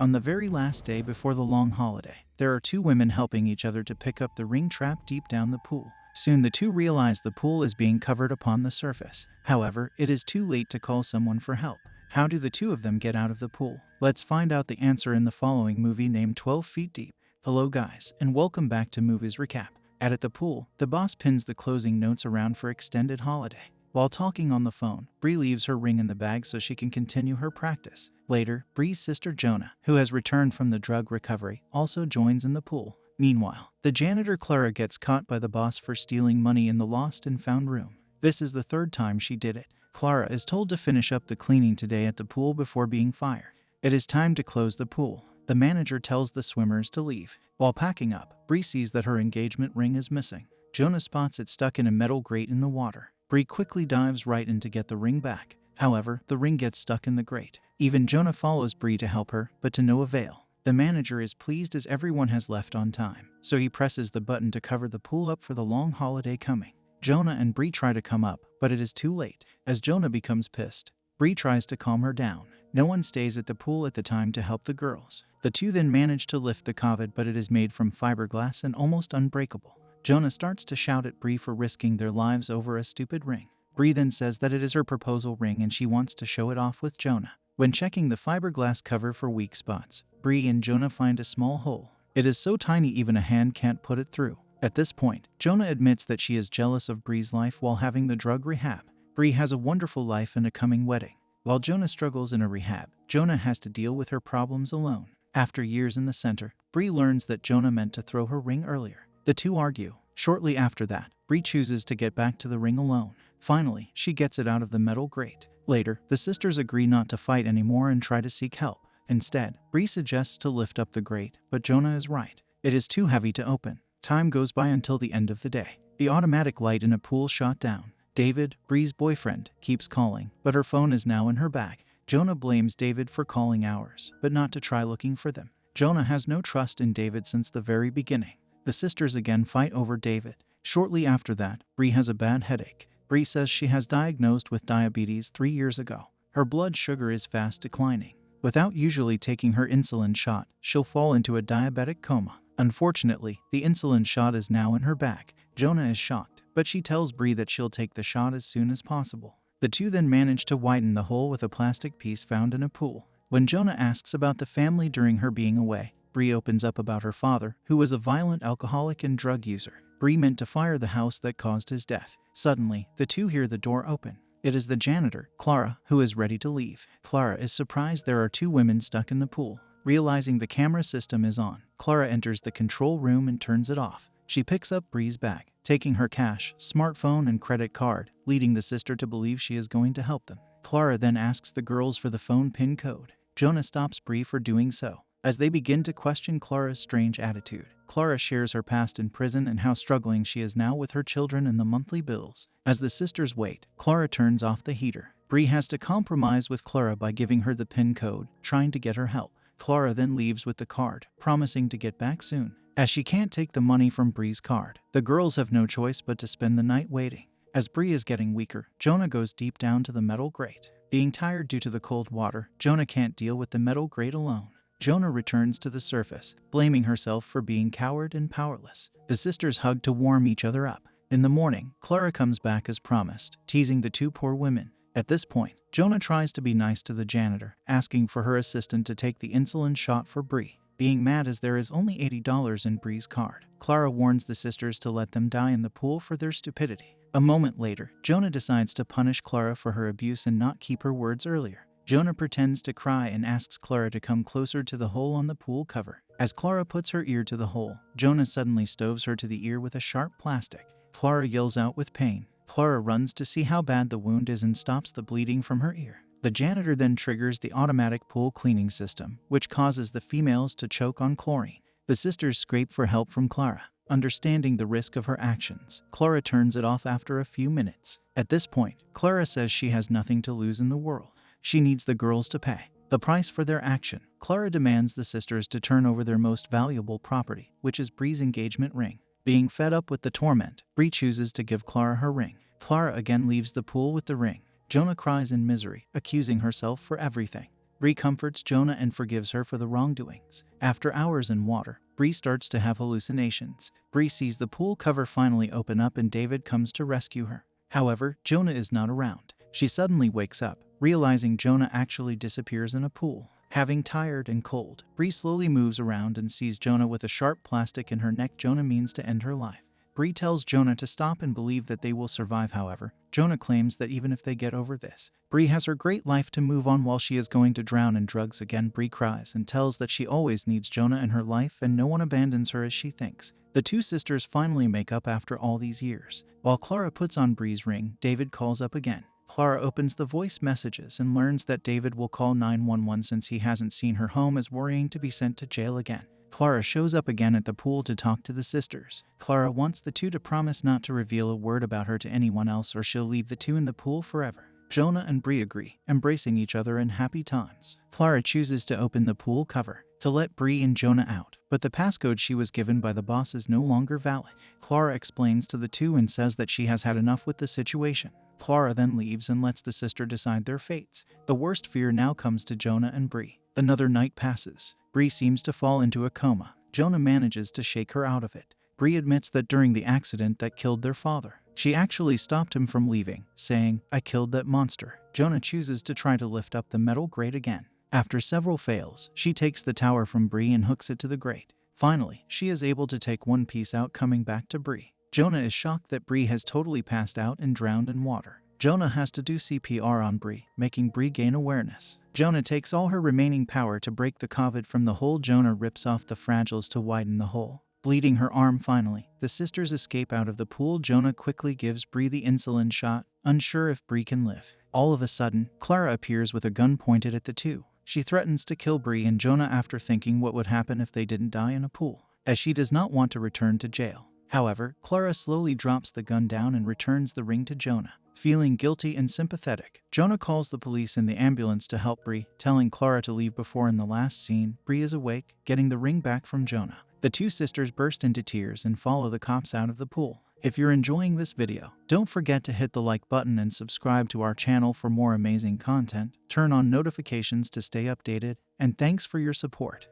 On the very last day before the long holiday, there are two women helping each other to pick up the ring trap deep down the pool. Soon the two realize the pool is being covered upon the surface. However, it is too late to call someone for help. How do the two of them get out of the pool? Let's find out the answer in the following movie named 12 Feet Deep. Hello guys, and welcome back to Movies Recap. At the pool, the boss pins the closing notes around for extended holiday. While talking on the phone, Bree leaves her ring in the bag so she can continue her practice. Later, Bree's sister Jonah, who has returned from the drug recovery, also joins in the pool. Meanwhile, the janitor Clara gets caught by the boss for stealing money in the lost and found room. This is the third time she did it. Clara is told to finish up the cleaning today at the pool before being fired. It is time to close the pool. The manager tells the swimmers to leave. While packing up, Bree sees that her engagement ring is missing. Jonah spots it stuck in a metal grate in the water. Bree quickly dives right in to get the ring back. However, the ring gets stuck in the grate. Even Jonah follows Bree to help her, but to no avail. The manager is pleased as everyone has left on time, so he presses the button to cover the pool up for the long holiday coming. Jonah and Bree try to come up, but it is too late. As Jonah becomes pissed, Bree tries to calm her down. No one stays at the pool at the time to help the girls. The two then manage to lift the covet, but it is made from fiberglass and almost unbreakable. Jonah starts to shout at Bree for risking their lives over a stupid ring. Bree then says that it is her proposal ring and she wants to show it off with Jonah. When checking the fiberglass cover for weak spots, Bree and Jonah find a small hole. It is so tiny even a hand can't put it through. At this point, Jonah admits that she is jealous of Bree's life while having the drug rehab. Bree has a wonderful life and a coming wedding. While Jonah struggles in a rehab, Jonah has to deal with her problems alone. After years in the center, Bree learns that Jonah meant to throw her ring earlier. The two argue. Shortly after that, Bree chooses to get back to the ring alone. Finally, she gets it out of the metal grate. Later, the sisters agree not to fight anymore and try to seek help. Instead, Bree suggests to lift up the grate, but Jonah is right. It is too heavy to open. Time goes by until the end of the day. The automatic light in a pool shot down. David, Bree's boyfriend, keeps calling, but her phone is now in her bag. Jonah blames David for calling hours, but not to try looking for them. Jonah has no trust in David since the very beginning. The sisters again fight over David. Shortly after that, Bree has a bad headache. Bree says she has diagnosed with diabetes 3 years ago. Her blood sugar is fast declining. Without usually taking her insulin shot, she'll fall into a diabetic coma. Unfortunately, the insulin shot is now in her bag. Jonah is shocked, but she tells Bree that she'll take the shot as soon as possible. The two then manage to widen the hole with a plastic piece found in a pool. When Jonah asks about the family during her being away, Bree opens up about her father, who was a violent alcoholic and drug user. Bree meant to fire the house that caused his death. Suddenly, the two hear the door open. It is the janitor, Clara, who is ready to leave. Clara is surprised there are two women stuck in the pool. Realizing the camera system is on, Clara enters the control room and turns it off. She picks up Bree's bag, taking her cash, smartphone, and credit card, leading the sister to believe she is going to help them. Clara then asks the girls for the phone PIN code. Jonah stops Bree for doing so. As they begin to question Clara's strange attitude, Clara shares her past in prison and how struggling she is now with her children and the monthly bills. As the sisters wait, Clara turns off the heater. Bree has to compromise with Clara by giving her the PIN code, trying to get her help. Clara then leaves with the card, promising to get back soon. As she can't take the money from Bree's card, the girls have no choice but to spend the night waiting. As Bree is getting weaker, Jonah goes deep down to the metal grate. Being tired due to the cold water, Jonah can't deal with the metal grate alone. Jonah returns to the surface, blaming herself for being coward and powerless. The sisters hug to warm each other up. In the morning, Clara comes back as promised, teasing the two poor women. At this point, Jonah tries to be nice to the janitor, asking for her assistant to take the insulin shot for Bree. Being mad as there is only $80 in Bree's card, Clara warns the sisters to let them die in the pool for their stupidity. A moment later, Jonah decides to punish Clara for her abuse and not keep her words earlier. Jonah pretends to cry and asks Clara to come closer to the hole on the pool cover. As Clara puts her ear to the hole, Jonah suddenly stoves her to the ear with a sharp plastic. Clara yells out with pain. Clara runs to see how bad the wound is and stops the bleeding from her ear. The janitor then triggers the automatic pool cleaning system, which causes the females to choke on chlorine. The sisters scrape for help from Clara. Understanding the risk of her actions, Clara turns it off after a few minutes. At this point, Clara says she has nothing to lose in the world. She needs the girls to pay the price for their action. Clara demands the sisters to turn over their most valuable property, which is Bree's engagement ring. Being fed up with the torment, Bree chooses to give Clara her ring. Clara again leaves the pool with the ring. Jonah cries in misery, accusing herself for everything. Bree comforts Jonah and forgives her for the wrongdoings. After hours in water, Bree starts to have hallucinations. Bree sees the pool cover finally open up and David comes to rescue her. However, Jonah is not around. She suddenly wakes up, realizing Jonah actually disappears in a pool. Having tired and cold, Bree slowly moves around and sees Jonah with a sharp plastic in her neck. Jonah means to end her life. Bree tells Jonah to stop and believe that they will survive. However, Jonah claims that even if they get over this, Bree has her great life to move on while she is going to drown in drugs again. Bree cries and tells that she always needs Jonah in her life and no one abandons her as she thinks. The two sisters finally make up after all these years. While Clara puts on Bree's ring, David calls up again. Clara opens the voice messages and learns that David will call 911 since he hasn't seen her home, as worrying to be sent to jail again. Clara shows up again at the pool to talk to the sisters. Clara wants the two to promise not to reveal a word about her to anyone else or she'll leave the two in the pool forever. Jonah and Bree agree, embracing each other in happy times. Clara chooses to open the pool cover to let Bree and Jonah out, but the passcode she was given by the boss is no longer valid. Clara explains to the two and says that she has had enough with the situation. Clara then leaves and lets the sister decide their fates. The worst fear now comes to Jonah and Bree. Another night passes. Bree seems to fall into a coma. Jonah manages to shake her out of it. Bree admits that during the accident that killed their father, she actually stopped him from leaving, saying, "I killed that monster." Jonah chooses to try to lift up the metal grate again. After several fails, she takes the tower from Bree and hooks it to the grate. Finally, she is able to take one piece out, coming back to Bree. Jonah is shocked that Bree has totally passed out and drowned in water. Jonah has to do CPR on Bree, making Bree gain awareness. Jonah takes all her remaining power to break the COVID from the hole. Jonah rips off the fragiles to widen the hole, bleeding her arm. Finally, the sisters escape out of the pool. Jonah quickly gives Bree the insulin shot, unsure if Bree can live. All of a sudden, Clara appears with a gun pointed at the two. She threatens to kill Bree and Jonah after thinking what would happen if they didn't die in a pool, as she does not want to return to jail. However, Clara slowly drops the gun down and returns the ring to Jonah. Feeling guilty and sympathetic, Jonah calls the police and the ambulance to help Bree, telling Clara to leave before. In the last scene, Bree is awake, getting the ring back from Jonah. The two sisters burst into tears and follow the cops out of the pool. If you're enjoying this video, don't forget to hit the like button and subscribe to our channel for more amazing content. Turn on notifications to stay updated, and thanks for your support.